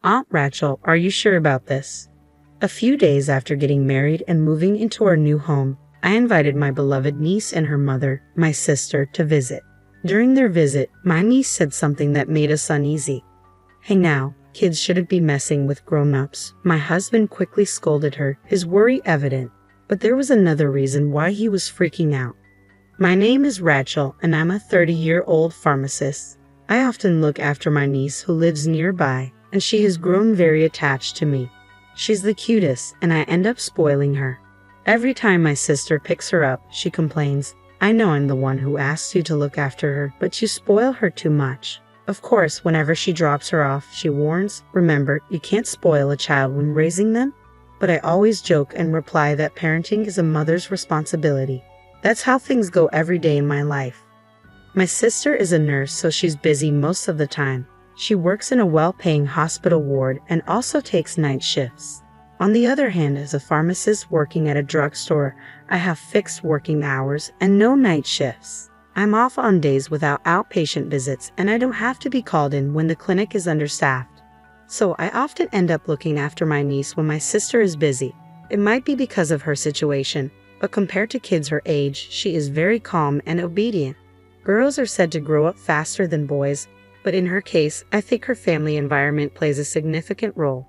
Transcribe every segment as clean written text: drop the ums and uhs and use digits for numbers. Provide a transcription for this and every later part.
Aunt Rachel, are you sure about this? A few days after getting married and moving into our new home, I invited my beloved niece and her mother, my sister, to visit. During their visit, my niece said something that made us uneasy. "Hey now, kids shouldn't be messing with grown-ups," my husband quickly scolded her, his worry evident. But there was another reason why he was freaking out. My name is Rachel, and I'm a 30-year-old pharmacist. I often look after my niece who lives nearby, and she has grown very attached to me. She's the cutest, and I end up spoiling her. Every time my sister picks her up, she complains, "I know I'm the one who asked you to look after her, but you spoil her too much." Of course, whenever she drops her off, she warns, "Remember, you can't spoil a child when raising them." But I always joke and reply that parenting is a mother's responsibility. That's how things go every day in my life. My sister is a nurse, so she's busy most of the time. She works in a well-paying hospital ward and also takes night shifts. On the other hand, as a pharmacist working at a drugstore, I have fixed working hours and no night shifts. I'm off on days without outpatient visits, and I don't have to be called in when the clinic is understaffed. So I often end up looking after my niece when my sister is busy. It might be because of her situation, but compared to kids her age, she is very calm and obedient. Girls are said to grow up faster than boys, but in her case, I think her family environment plays a significant role.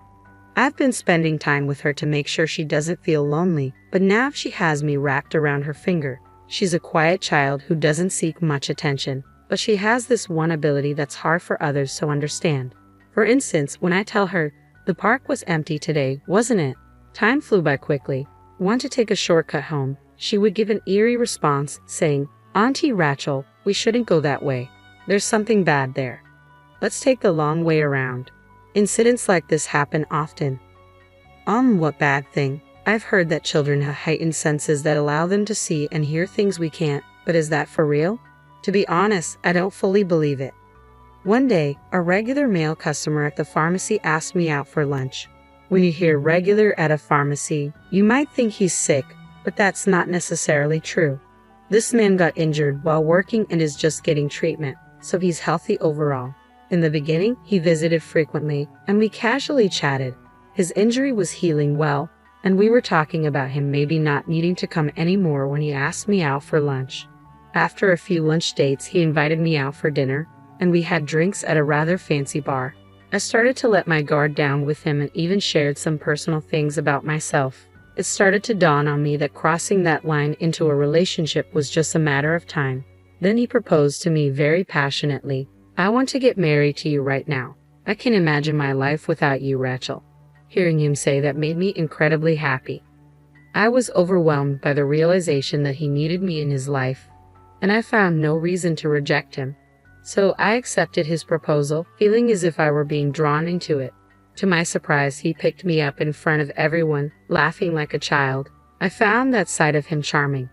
I've been spending time with her to make sure she doesn't feel lonely, but now she has me wrapped around her finger. She's a quiet child who doesn't seek much attention, but she has this one ability that's hard for others to understand. For instance, when I tell her, "The park was empty today, wasn't it? Time flew by quickly. Want to take a shortcut home?" she would give an eerie response, saying, "Auntie Rachel, we shouldn't go that way. There's something bad there. Let's take the long way around." Incidents like this happen often. What bad thing? I've heard that children have heightened senses that allow them to see and hear things we can't, but is that for real? To be honest, I don't fully believe it. One day, a regular male customer at the pharmacy asked me out for lunch. When you hear regular at a pharmacy, you might think he's sick, but that's not necessarily true. This man got injured while working and is just getting treatment, so he's healthy overall. In the beginning, he visited frequently, and we casually chatted. His injury was healing well, and we were talking about him maybe not needing to come anymore when he asked me out for lunch. After a few lunch dates, he invited me out for dinner, and we had drinks at a rather fancy bar. I started to let my guard down with him and even shared some personal things about myself. It started to dawn on me that crossing that line into a relationship was just a matter of time. Then he proposed to me very passionately. "I want to get married to you right now. I can imagine my life without you, Rachel." Hearing him say that made me incredibly happy. I was overwhelmed by the realization that he needed me in his life, and I found no reason to reject him. So I accepted his proposal, feeling as if I were being drawn into it. To my surprise, he picked me up in front of everyone, laughing like a child. I found that side of him charming.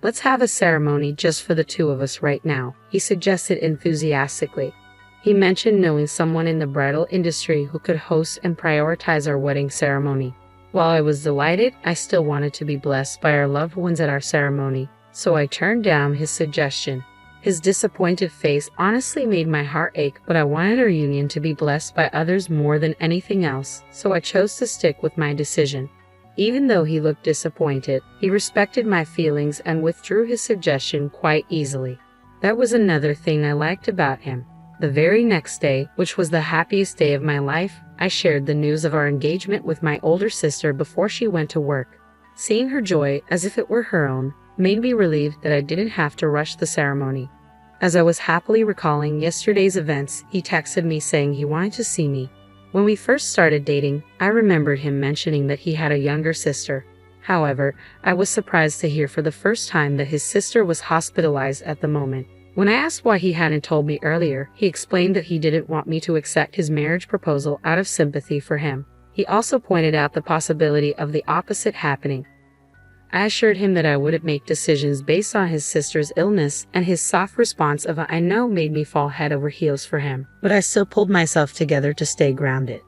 "Let's have a ceremony just for the two of us right now," he suggested enthusiastically. He mentioned knowing someone in the bridal industry who could host and prioritize our wedding ceremony. While I was delighted, I still wanted to be blessed by our loved ones at our ceremony, so I turned down his suggestion. His disappointed face honestly made my heart ache, but I wanted our union to be blessed by others more than anything else, so I chose to stick with my decision. Even though he looked disappointed, he respected my feelings and withdrew his suggestion quite easily. That was another thing I liked about him. The very next day, which was the happiest day of my life, I shared the news of our engagement with my older sister before she went to work. Seeing her joy, as if it were her own, made me relieved that I didn't have to rush the ceremony. As I was happily recalling yesterday's events, he texted me saying he wanted to see me. When we first started dating, I remembered him mentioning that he had a younger sister. However, I was surprised to hear for the first time that his sister was hospitalized at the moment. When I asked why he hadn't told me earlier, he explained that he didn't want me to accept his marriage proposal out of sympathy for him. He also pointed out the possibility of the opposite happening. I assured him that I wouldn't make decisions based on his sister's illness, and his soft response of "I know" made me fall head over heels for him. But I still pulled myself together to stay grounded.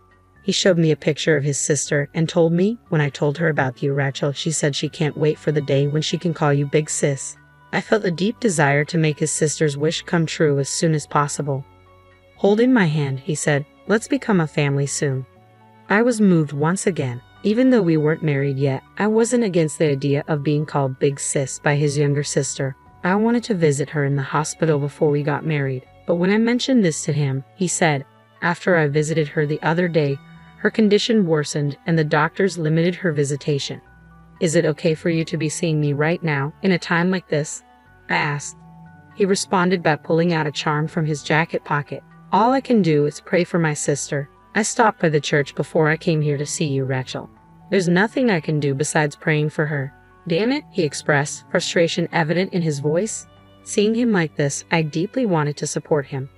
He showed me a picture of his sister and told me, when I told her about you, Rachel, she said she can't wait for the day when she can call you Big Sis. I felt a deep desire to make his sister's wish come true as soon as possible. Holding my hand, he said, Let's become a family soon. I was moved once again. Even though we weren't married yet, I wasn't against the idea of being called Big Sis by his younger sister. I wanted to visit her in the hospital before we got married, but when I mentioned this to him, he said, after I visited her the other day, her condition worsened and the doctors limited her visitation. Is it okay for you to be seeing me right now, in a time like this? I asked. He responded by pulling out a charm from his jacket pocket. All I can do is pray for my sister. I stopped by the church before I came here to see you, Rachel. There's nothing I can do besides praying for her. Damn it, he expressed, frustration evident in his voice. Seeing him like this, I deeply wanted to support him.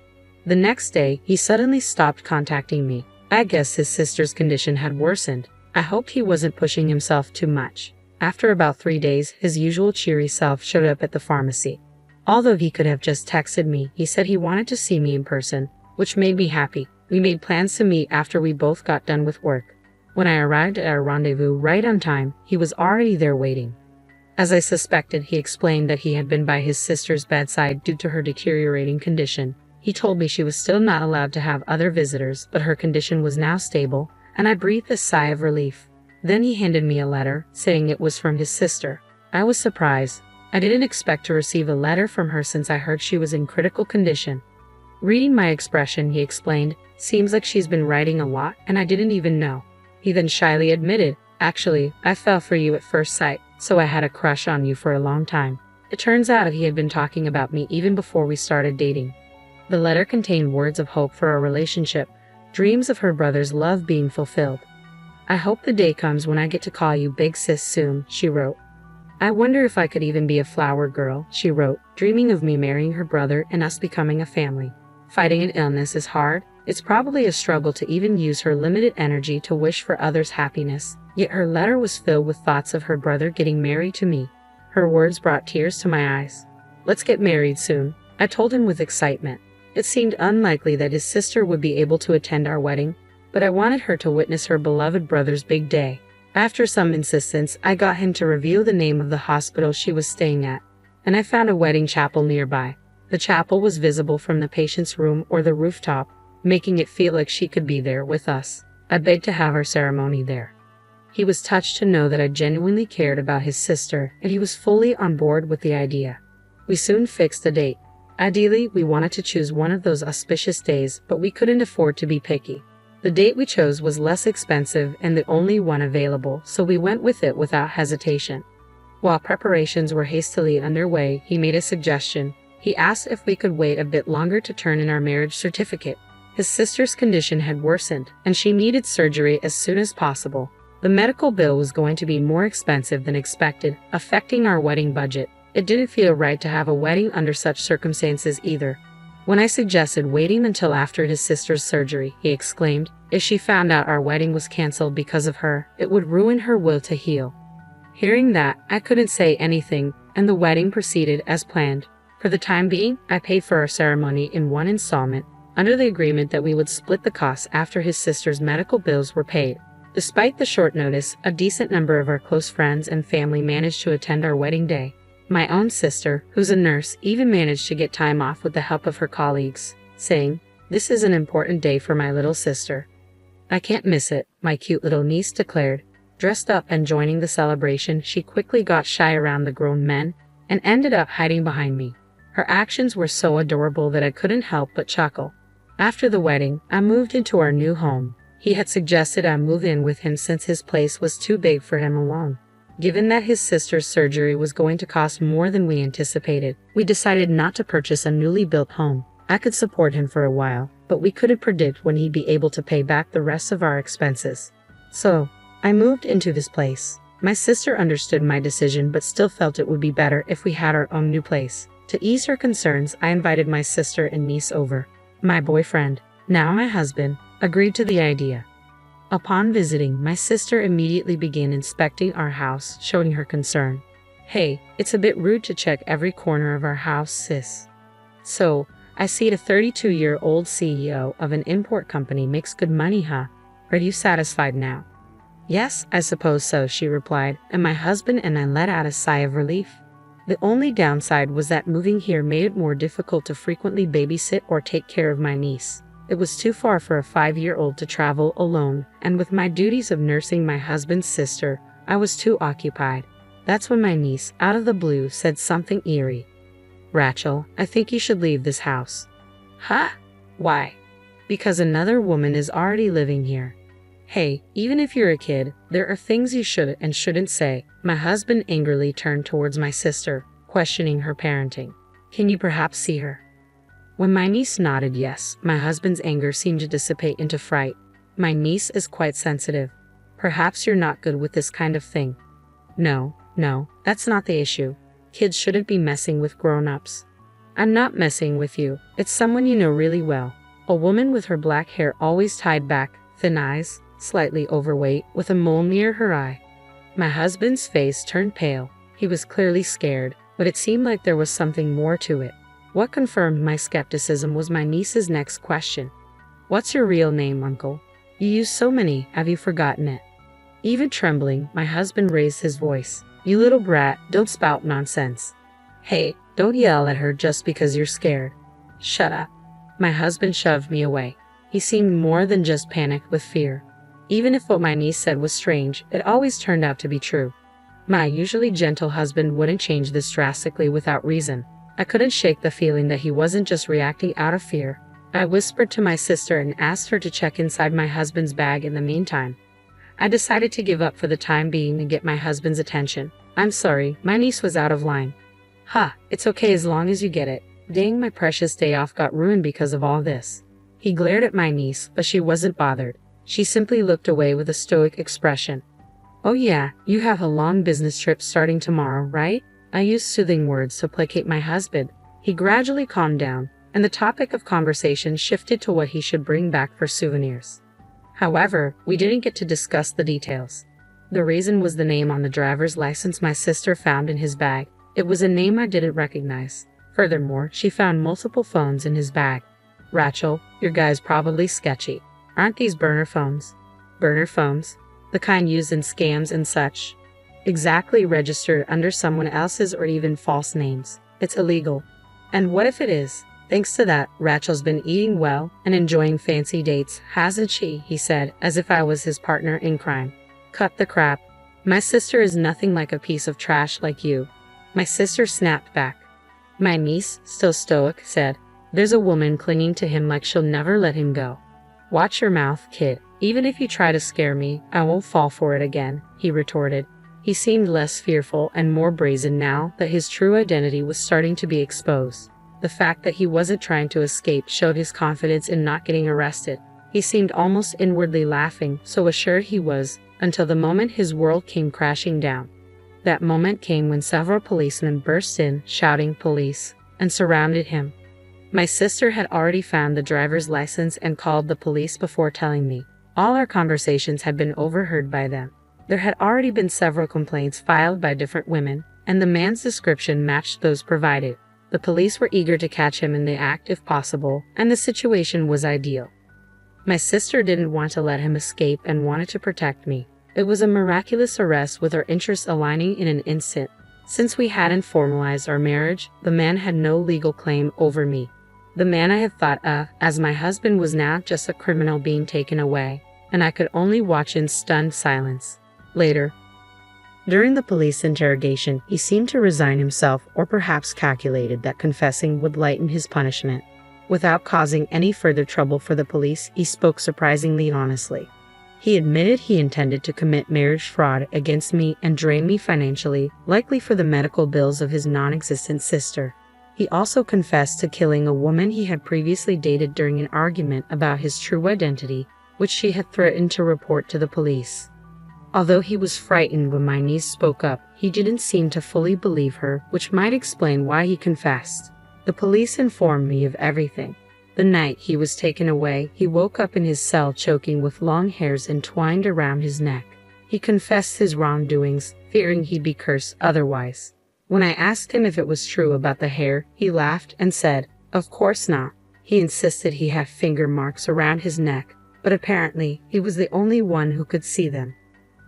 The next day, he suddenly stopped contacting me. I guess his sister's condition had worsened. I hoped he wasn't pushing himself too much. After about 3 days, his usual cheery self showed up at the pharmacy. Although he could have just texted me, he said he wanted to see me in person, which made me happy. We made plans to meet after we both got done with work. When I arrived at our rendezvous right on time, he was already there waiting. As I suspected, he explained that he had been by his sister's bedside due to her deteriorating condition. He told me she was still not allowed to have other visitors, but her condition was now stable, and I breathed a sigh of relief. Then he handed me a letter, saying it was from his sister. I was surprised. I didn't expect to receive a letter from her since I heard she was in critical condition. Reading my expression, he explained, seems like she's been writing a lot, and I didn't even know. He then shyly admitted, actually, I fell for you at first sight, so I had a crush on you for a long time. It turns out he had been talking about me even before we started dating. The letter contained words of hope for our relationship, dreams of her brother's love being fulfilled. I hope the day comes when I get to call you Big Sis soon, she wrote. I wonder if I could even be a flower girl, she wrote, dreaming of me marrying her brother and us becoming a family. Fighting an illness is hard. It's probably a struggle to even use her limited energy to wish for others' happiness, yet her letter was filled with thoughts of her brother getting married to me. Her words brought tears to my eyes. Let's get married soon, I told him with excitement. It seemed unlikely that his sister would be able to attend our wedding, but I wanted her to witness her beloved brother's big day. After some insistence, I got him to reveal the name of the hospital she was staying at, and I found a wedding chapel nearby. The chapel was visible from the patient's room or the rooftop, making it feel like she could be there with us. I begged to have our ceremony there. He was touched to know that I genuinely cared about his sister, and he was fully on board with the idea. We soon fixed a date. Ideally, we wanted to choose one of those auspicious days, but we couldn't afford to be picky. The date we chose was less expensive and the only one available, so we went with it without hesitation. While preparations were hastily underway, he made a suggestion. He asked if we could wait a bit longer to turn in our marriage certificate. His sister's condition had worsened, and she needed surgery as soon as possible. The medical bill was going to be more expensive than expected, affecting our wedding budget. It didn't feel right to have a wedding under such circumstances either. When I suggested waiting until after his sister's surgery, he exclaimed, if she found out our wedding was canceled because of her, it would ruin her will to heal. Hearing that, I couldn't say anything, and the wedding proceeded as planned. For the time being, I paid for our ceremony in one installment, under the agreement that we would split the costs after his sister's medical bills were paid. Despite the short notice, a decent number of our close friends and family managed to attend our wedding day. My own sister, who's a nurse, even managed to get time off with the help of her colleagues, saying, "This is an important day for my little sister." "I can't miss it," my cute little niece declared. Dressed up and joining the celebration, she quickly got shy around the grown men and ended up hiding behind me. Her actions were so adorable that I couldn't help but chuckle. After the wedding, I moved into our new home. He had suggested I move in with him since his place was too big for him alone. Given that his sister's surgery was going to cost more than we anticipated, we decided not to purchase a newly built home. I could support him for a while, but we couldn't predict when he'd be able to pay back the rest of our expenses. So, I moved into this place. My sister understood my decision but still felt it would be better if we had our own new place. To ease her concerns, I invited my sister and niece over. My boyfriend, now my husband, agreed to the idea. Upon visiting, my sister immediately began inspecting our house, showing her concern. "Hey, it's a bit rude to check every corner of our house, sis." "So, I see the 32-year-old CEO of an import company makes good money, huh? Are you satisfied now?" "Yes, I suppose so," she replied, and my husband and I let out a sigh of relief. The only downside was that moving here made it more difficult to frequently babysit or take care of my niece. It was too far for a 5-year-old to travel alone, and with my duties of nursing my husband's sister, I was too occupied. That's when my niece, out of the blue, said something eerie. "Rachel, I think you should leave this house." "Huh? Why?" "Because another woman is already living here." "Hey, even if you're a kid, there are things you should and shouldn't say." My husband angrily turned towards my sister, questioning her parenting. "Can you perhaps see her?" When my niece nodded yes, my husband's anger seemed to dissipate into fright. "My niece is quite sensitive. Perhaps you're not good with this kind of thing." No, that's not the issue. Kids shouldn't be messing with grown-ups." "I'm not messing with you. It's someone you know really well." A woman with her black hair always tied back, thin eyes, slightly overweight, with a mole near her eye. My husband's face turned pale. He was clearly scared, but it seemed like there was something more to it. What confirmed my skepticism was my niece's next question. "What's your real name, Uncle? You use so many, have you forgotten it?" Even trembling, my husband raised his voice. "You little brat, don't spout nonsense." "Hey, don't yell at her just because you're scared." "Shut up." My husband shoved me away. He seemed more than just panicked with fear. Even if what my niece said was strange, it always turned out to be true. My usually gentle husband wouldn't change this drastically without reason. I couldn't shake the feeling that he wasn't just reacting out of fear. I whispered to my sister and asked her to check inside my husband's bag in the meantime. I decided to give up for the time being and get my husband's attention. "I'm sorry, my niece was out of line." "Ha, it's okay as long as you get it. Dang, my precious day off got ruined because of all this." He glared at my niece, but she wasn't bothered. She simply looked away with a stoic expression. "Oh yeah, you have a long business trip starting tomorrow, right?" I used soothing words to placate my husband. He gradually calmed down, and the topic of conversation shifted to what he should bring back for souvenirs. However, we didn't get to discuss the details. The reason was the name on the driver's license my sister found in his bag. It was a name I didn't recognize. Furthermore, she found multiple phones in his bag. "Rachel, your guy's probably sketchy. Aren't these burner phones?" "Burner phones? The kind used in scams and such?" "Exactly, registered under someone else's or even false names. It's illegal." "And what if it is? Thanks to that, Rachel's been eating well and enjoying fancy dates, hasn't she?" he said, as if I was his partner in crime. "Cut the crap. My sister is nothing like a piece of trash like you." My sister snapped back. My niece, still stoic, said, "There's a woman clinging to him like she'll never let him go." "Watch your mouth, kid. Even if you try to scare me, I won't fall for it again," he retorted. He seemed less fearful and more brazen now that his true identity was starting to be exposed. The fact that he wasn't trying to escape showed his confidence in not getting arrested. He seemed almost inwardly laughing, so assured he was, until the moment his world came crashing down. That moment came when several policemen burst in, shouting "police," and surrounded him. My sister had already found the driver's license and called the police before telling me. All our conversations had been overheard by them. There had already been several complaints filed by different women, and the man's description matched those provided. The police were eager to catch him in the act if possible, and the situation was ideal. My sister didn't want to let him escape and wanted to protect me. It was a miraculous arrest with our interests aligning in an instant. Since we hadn't formalized our marriage, the man had no legal claim over me. The man I had thought of as my husband was now just a criminal being taken away, and I could only watch in stunned silence. Later, during the police interrogation, he seemed to resign himself or perhaps calculated that confessing would lighten his punishment. Without causing any further trouble for the police, he spoke surprisingly honestly. He admitted he intended to commit marriage fraud against me and drain me financially, likely for the medical bills of his non-existent sister. He also confessed to killing a woman he had previously dated during an argument about his true identity, which she had threatened to report to the police. Although he was frightened when my niece spoke up, he didn't seem to fully believe her, which might explain why he confessed. The police informed me of everything. The night he was taken away, he woke up in his cell choking with long hairs entwined around his neck. He confessed his wrongdoings, fearing he'd be cursed otherwise. When I asked him if it was true about the hair, he laughed and said, "Of course not." He insisted he had finger marks around his neck, but apparently he was the only one who could see them.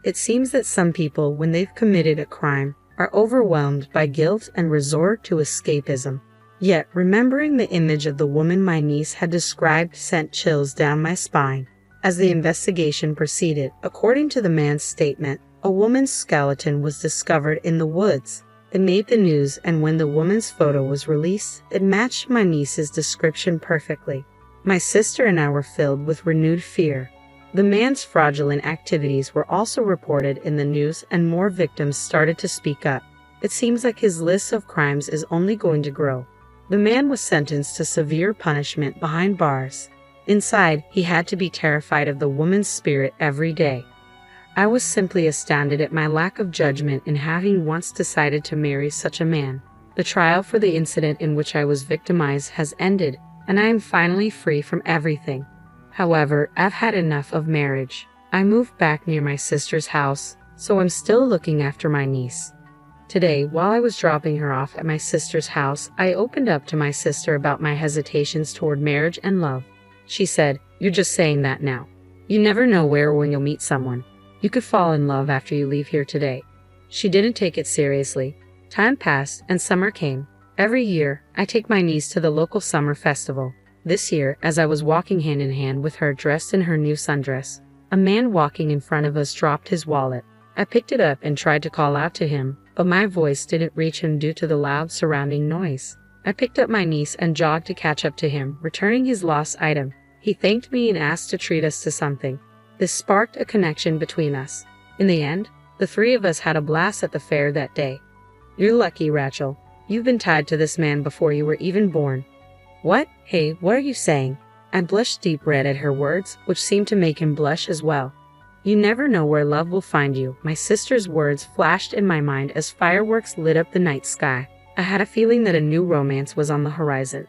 It seems that some people, when they've committed a crime, are overwhelmed by guilt and resort to escapism. Yet, remembering the image of the woman my niece had described sent chills down my spine. As the investigation proceeded, according to the man's statement, a woman's skeleton was discovered in the woods. It made the news, and when the woman's photo was released, it matched my niece's description perfectly. My sister and I were filled with renewed fear. The man's fraudulent activities were also reported in the news, and more victims started to speak up. It seems like his list of crimes is only going to grow. The man was sentenced to severe punishment behind bars. Inside, he had to be terrified of the woman's spirit every day. I was simply astounded at my lack of judgment in having once decided to marry such a man. The trial for the incident in which I was victimized has ended, and I am finally free from everything. However, I've had enough of marriage. I moved back near my sister's house, so I'm still looking after my niece. Today, while I was dropping her off at my sister's house, I opened up to my sister about my hesitations toward marriage and love. She said, "You're just saying that now. You never know where or when you'll meet someone. You could fall in love after you leave here today." She didn't take it seriously. Time passed and summer came. Every year, I take my niece to the local summer festival. This year, as I was walking hand in hand with her dressed in her new sundress, a man walking in front of us dropped his wallet. I picked it up and tried to call out to him, but my voice didn't reach him due to the loud surrounding noise. I picked up my niece and jogged to catch up to him, returning his lost item. He thanked me and asked to treat us to something. This sparked a connection between us. In the end, the three of us had a blast at the fair that day. "You're lucky, Rachel. You've been tied to this man before you were even born." "What? Hey, what are you saying?" I blushed deep red at her words, which seemed to make him blush as well. "You never know where love will find you." My sister's words flashed in my mind as fireworks lit up the night sky. I had a feeling that a new romance was on the horizon.